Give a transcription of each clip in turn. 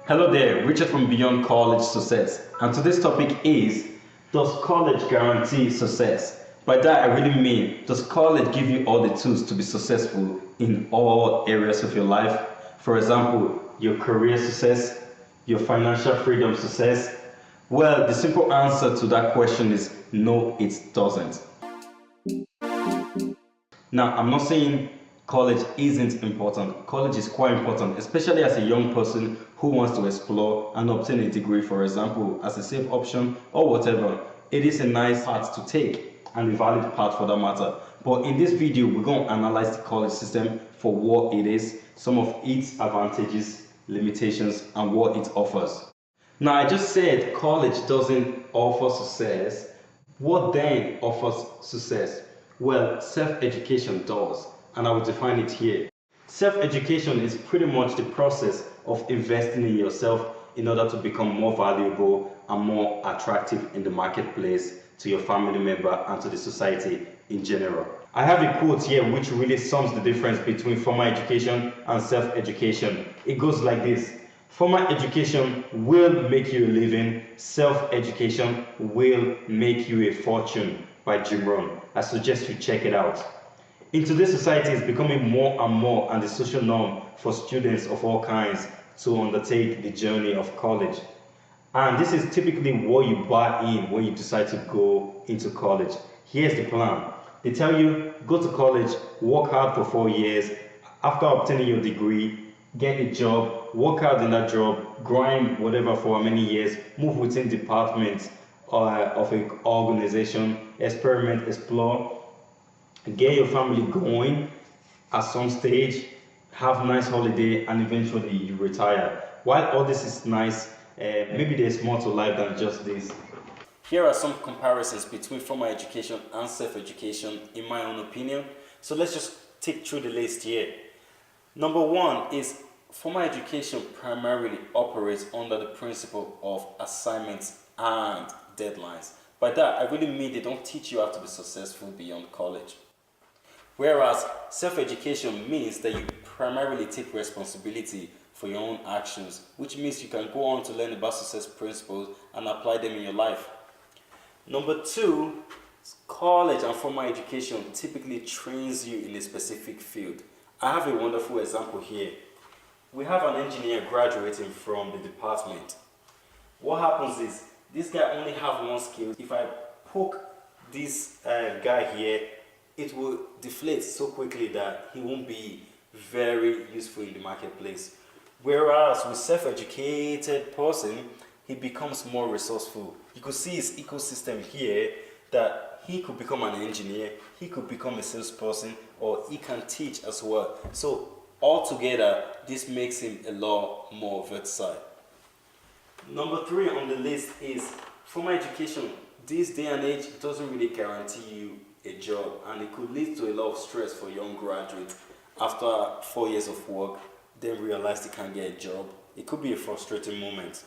Hello there, Richard from Beyond College Success, and today's topic is, does college guarantee success? By that I really mean, does college give you all the tools to be successful in all areas of your life? For example, your career success, your financial freedom success? Well, the simple answer to that question is no, it doesn't. Now, I'm not saying college isn't important. College is quite important, especially as a young person who wants to explore and obtain a degree, for example, as a safe option or whatever. It is a nice path to take and a valid path for that matter. But in this video, we're going to analyze the college system for what it is, some of its advantages, limitations, and what it offers. Now, I just said college doesn't offer success. What then offers success? Well, self-education does, and I will define it here. Self-education is pretty much the process of investing in yourself in order to become more valuable and more attractive in the marketplace, to your family member and to the society in general. I have a quote here which really sums the difference between formal education and self-education. It goes like this: formal education will make you a living, self-education will make you a fortune, by Jim Rohn. I suggest you check it out. In today's society, it's becoming more and more and the social norm for students of all kinds to undertake the journey of college. And this is typically what you buy in when you decide to go into college. Here's the plan. They tell you, go to college, work hard for 4 years. After obtaining your degree, get a job, work hard in that job, grind whatever for many years, move within departments of an organization, experiment, explore, get your family going at some stage, have a nice holiday, and eventually you retire. While all this is nice, maybe there's more to life than just this. Here are some comparisons between formal education and self-education in my own opinion. So let's just tick through the list here. Number one is formal education primarily operates under the principle of assignments and deadlines. By that, I really mean they don't teach you how to be successful beyond college. Whereas self-education means that you primarily take responsibility for your own actions, which means you can go on to learn about success principles and apply them in your life. Number two, college and formal education typically trains you in a specific field. I have a wonderful example here. We have an engineer graduating from the department. What happens is, this guy only have one skill. If I poke this guy here, it will deflate so quickly that he won't be very useful in the marketplace. Whereas with self-educated person, he becomes more resourceful. You could see his ecosystem here, that he could become an engineer, he could become a salesperson, or he can teach as well. So altogether, this makes him a lot more versatile. Number three on the list is formal education. This day and age doesn't really guarantee you a job, and it could lead to a lot of stress for young graduates after 4 years of work, then realize they can't get a job. It could be a frustrating moment.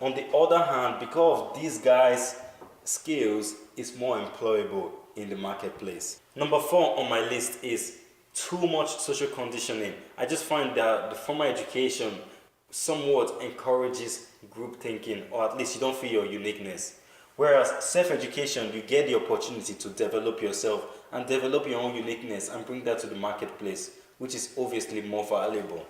On the other hand, because of these guys' skills, it's more employable in the marketplace. Number four on my list is too much social conditioning. I just find that the formal education somewhat encourages group thinking, or at least you don't feel your uniqueness. Whereas self-education, you get the opportunity to develop yourself and develop your own uniqueness and bring that to the marketplace, which is obviously more valuable.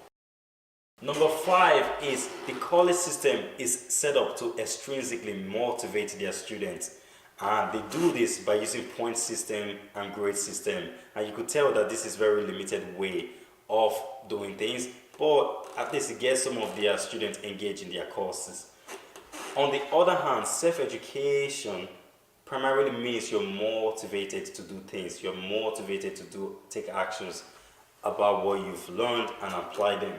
Number five is the college system is set up to extrinsically motivate their students. And they do this by using point system and grade system. And you could tell that this is very limited way of doing things, but at least it gets some of their students engaged in their courses. On the other hand, self-education primarily means you're motivated to do things. You're motivated to take actions about what you've learned and apply them.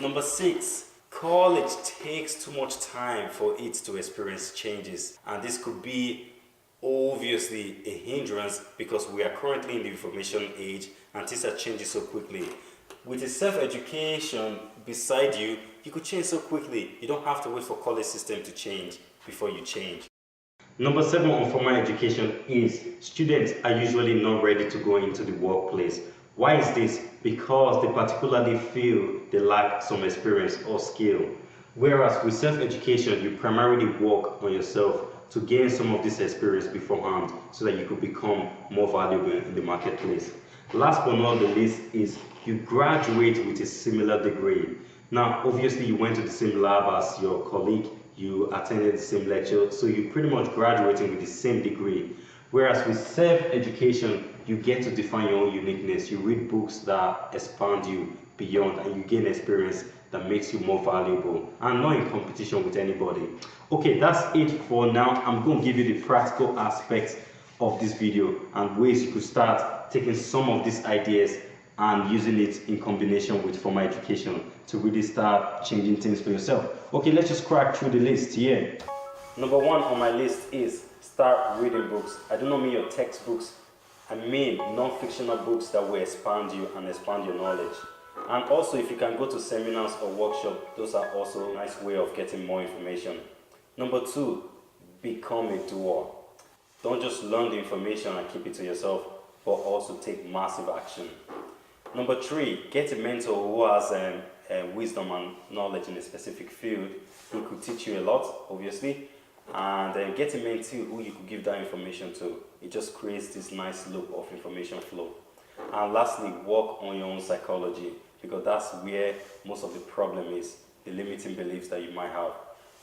Number six, college takes too much time for it to experience changes. And this could be obviously a hindrance because we are currently in the information age and things are changing so quickly. With a self-education beside you, you could change so quickly. You don't have to wait for college system to change before you change. Number seven on formal education is students are usually not ready to go into the workplace. Why is this? Because they particularly feel they lack some experience or skill. Whereas with self-education, you primarily work on yourself to gain some of this experience beforehand so that you could become more valuable in the marketplace. Last but not the least is you graduate with a similar degree. Now, obviously, you went to the same lab as your colleague, you attended the same lecture, so you're pretty much graduating with the same degree. Whereas with self-education, you get to define your own uniqueness. You read books that expand you beyond, and you gain experience that makes you more valuable and not in competition with anybody. Okay, that's it for now. I'm going to give you the practical aspects of this video and ways you could start taking some of these ideas and using it in combination with formal education to really start changing things for yourself. Okay, let's just crack through the list here. Number one on my list is start reading books. I do not mean your textbooks. I mean non-fictional books that will expand you and expand your knowledge. And also, if you can go to seminars or workshops, those are also a nice way of getting more information. Number two, become a doer. Don't just learn the information and keep it to yourself, but also take massive action. Number three, get a mentor who has wisdom and knowledge in a specific field. He could teach you a lot, obviously, and get a mentee who you could give that information to. It just creates this nice loop of information flow. And lastly, work on your own psychology, because that's where most of the problem is, the limiting beliefs that you might have.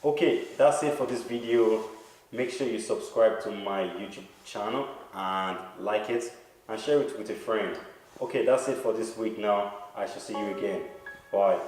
Okay, that's it for this video. Make sure you subscribe to my YouTube channel and like it and share it with a friend. Okay, that's it for this week now. I shall see you again. Bye.